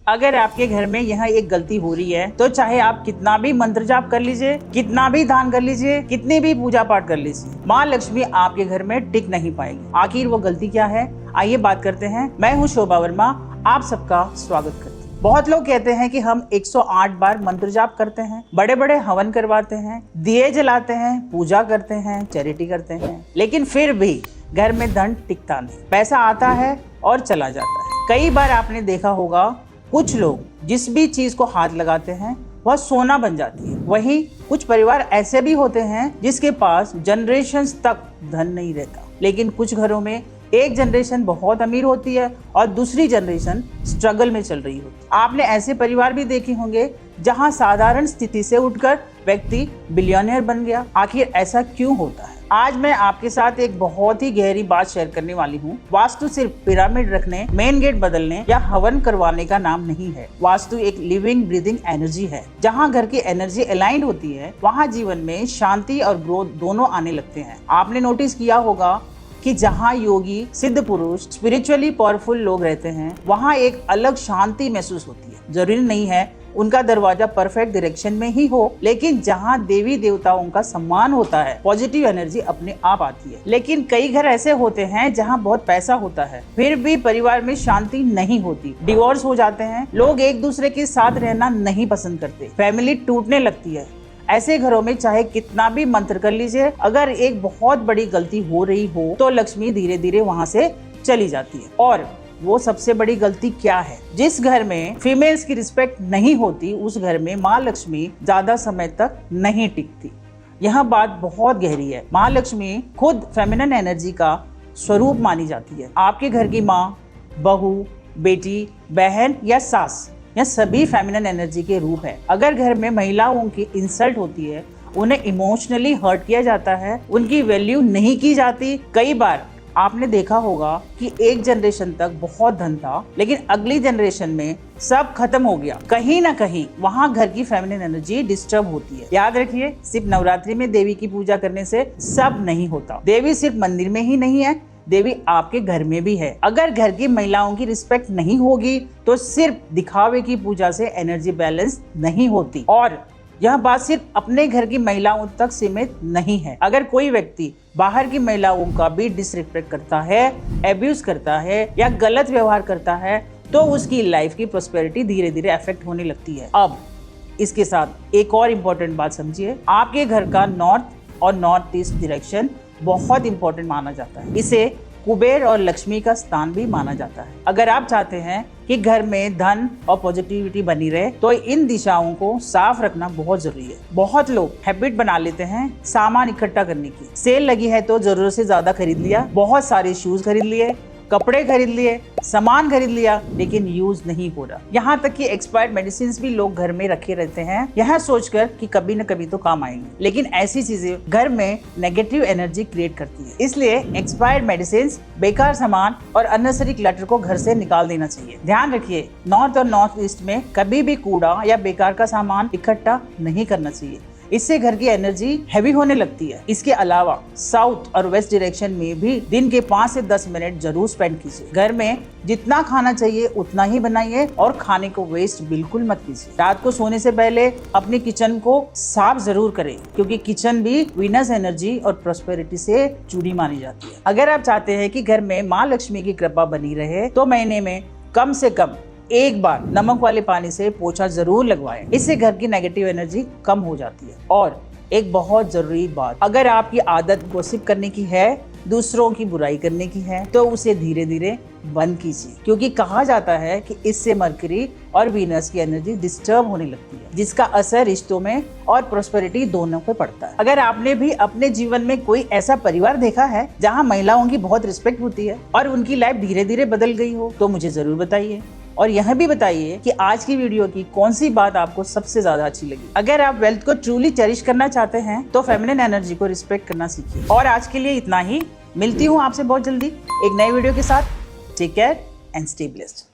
अगर आपके घर में यह एक गलती हो रही है तो चाहे आप कितना भी मंत्र जाप कर लीजिए, कितना भी दान कर लीजिए, कितनी भी पूजा पाठ कर लीजिए, माँ लक्ष्मी आपके घर में टिक नहीं पाएगी। आखिर वो गलती क्या है, आइए बात करते हैं। मैं हूँ शोभा वर्मा, आप सबका स्वागत करती हूँ। बहुत लोग कहते हैं कि हम 108 बार मंत्र जाप करते हैं, बड़े बड़े हवन करवाते हैं, दिए जलाते हैं, पूजा करते हैं, चैरिटी करते हैं, लेकिन फिर भी घर में धन टिकता नहीं, पैसा आता है और चला जाता है। कई बार आपने देखा होगा कुछ लोग जिस भी चीज को हाथ लगाते हैं वह सोना बन जाती है। वहीं कुछ परिवार ऐसे भी होते हैं जिसके पास जनरेशंस तक धन नहीं रहता, लेकिन कुछ घरों में एक जनरेशन बहुत अमीर होती है और दूसरी जनरेशन स्ट्रगल में चल रही होती है। आपने ऐसे परिवार भी देखे होंगे जहां साधारण स्थिति से उठकर व्यक्ति बिलियनियर बन गया। आखिर ऐसा क्यों होता है? आज मैं आपके साथ एक बहुत ही गहरी बात शेयर करने वाली हूँ। वास्तु सिर्फ पिरामिड रखने, मेन गेट बदलने या हवन करवाने का नाम नहीं है। वास्तु एक लिविंग ब्रीदिंग एनर्जी है। जहाँ घर की एनर्जी अलाइंड होती है वहाँ जीवन में शांति और ग्रोथ दोनों आने लगते हैं। आपने नोटिस किया होगा कि जहाँ योगी, सिद्ध पुरुष, स्पिरिचुअली पावरफुल लोग रहते हैं वहाँ एक अलग शांति महसूस होती है। जरूरी नहीं है उनका दरवाजा परफेक्ट डायरेक्शन में ही हो, लेकिन जहाँ देवी देवताओं का सम्मान होता है पॉजिटिव एनर्जी अपने आप आती है। लेकिन कई घर ऐसे होते हैं जहाँ बहुत पैसा होता है, फिर भी परिवार में शांति नहीं होती, डिवोर्स हो जाते हैं, लोग एक दूसरे के साथ रहना नहीं पसंद करते, फैमिली टूटने लगती है। ऐसे घरों में चाहे कितना भी मंत्र कर लीजिए, अगर एक बहुत बड़ी गलती हो रही हो तो लक्ष्मी धीरे धीरे वहाँ से चली जाती है। और वो सबसे बड़ी गलती क्या है? जिस घर में फीमेल्स की रिस्पेक्ट नहीं होती उस घर में माँ लक्ष्मी ज्यादा समय तक नहीं टिकती। यह बात बहुत गहरी है। माँ लक्ष्मी खुद फेमिनिन एनर्जी का स्वरूप मानी जाती है। आपके घर की माँ, बहू, बेटी, बहन या सास, यह सभी फेमिनिन एनर्जी के रूप है। अगर घर में महिलाओं की इंसल्ट होती है, उन्हें इमोशनली हर्ट किया जाता है, उनकी वैल्यू नहीं की जाती, कई बार आपने देखा होगा कि एक जनरेशन तक बहुत धन था लेकिन अगली जनरेशन में सब खत्म हो गया। कहीं ना कहीं वहाँ घर की फेमिनिन एनर्जी डिस्टर्ब होती है। याद रखिए, सिर्फ नवरात्रि में देवी की पूजा करने से सब नहीं होता। देवी सिर्फ मंदिर में ही नहीं है, देवी आपके घर में भी है। अगर घर की महिलाओं की रिस्पेक्ट नहीं होगी तो सिर्फ दिखावे की पूजा से एनर्जी बैलेंस नहीं होती। और यह बात सिर्फ अपने घर की महिलाओं तक सीमित नहीं है। अगर कोई व्यक्ति बाहर की महिलाओं का भी डिसरिस्पेक्ट करता है, एब्यूज करता है या गलत व्यवहार करता है तो उसकी लाइफ की प्रोस्पेरिटी धीरे धीरे अफेक्ट होने लगती है। अब इसके साथ एक और इम्पोर्टेंट बात समझिए, आपके घर का नॉर्थ और नॉर्थ ईस्ट डायरेक्शन बहुत इंपॉर्टेंट माना जाता है। इसे कुबेर और लक्ष्मी का स्थान भी माना जाता है। अगर आप चाहते हैं कि घर में धन और पॉजिटिविटी बनी रहे तो इन दिशाओं को साफ रखना बहुत जरूरी है। बहुत लोग हैबिट बना लेते हैं सामान इकट्ठा करने की। सेल लगी है तो जरूरत से ज्यादा खरीद लिया, बहुत सारे शूज खरीद लिए, कपड़े खरीद लिए, सामान खरीद लिया, लेकिन यूज नहीं हो रहा। यहाँ तक कि एक्सपायर्ड मेडिसिन भी लोग घर में रखे रहते हैं, यह सोचकर कि कभी न कभी तो काम आएंगे, लेकिन ऐसी चीजें घर में नेगेटिव एनर्जी क्रिएट करती है। इसलिए एक्सपायर्ड मेडिसिन, बेकार सामान और अननेसेसरी क्लटर को घर से निकाल देना चाहिए। ध्यान रखिए, नॉर्थ और नॉर्थ ईस्ट में कभी भी कूड़ा या बेकार का सामान इकट्ठा नहीं करना चाहिए, इससे घर की एनर्जी हैवी होने लगती है। इसके अलावा साउथ और वेस्ट डायरेक्शन में भी दिन के 5 से 10 मिनट जरूर स्पेंड कीजिए। घर में जितना खाना चाहिए उतना ही बनाइए और खाने को वेस्ट बिल्कुल मत कीजिए। रात को सोने से पहले अपने किचन को साफ जरूर करें, क्योंकि किचन भी वीनस एनर्जी और प्रोस्पेरिटी से जुड़ी मानी जाती है। अगर आप चाहते हैं कि घर में माँ लक्ष्मी की कृपा बनी रहे तो महीने में कम से कम एक बार नमक वाले पानी से पोछा जरूर लगवाएं। इससे घर की नेगेटिव एनर्जी कम हो जाती है। और एक बहुत जरूरी बात, अगर आपकी आदत गॉसिप करने की है, दूसरों की बुराई करने की है, तो उसे धीरे धीरे बंद कीजिए, क्योंकि कहा जाता है कि इससे मरकरी और वीनस की एनर्जी डिस्टर्ब होने लगती है, जिसका असर रिश्तों में और प्रोस्पेरिटी दोनों पे पड़ता है। अगर आपने भी अपने जीवन में कोई ऐसा परिवार देखा है जहाँ महिलाओं की बहुत रिस्पेक्ट होती है और उनकी लाइफ धीरे धीरे बदल गई हो तो मुझे जरूर बताइए। और यह भी बताइए कि आज की वीडियो की कौन सी बात आपको सबसे ज्यादा अच्छी लगी। अगर आप वेल्थ को ट्रूली चेरिश करना चाहते हैं तो फेमिनिन एनर्जी को रिस्पेक्ट करना सीखिए। और आज के लिए इतना ही, मिलती हूँ आपसे बहुत जल्दी एक नए वीडियो के साथ। Take care and stay blessed.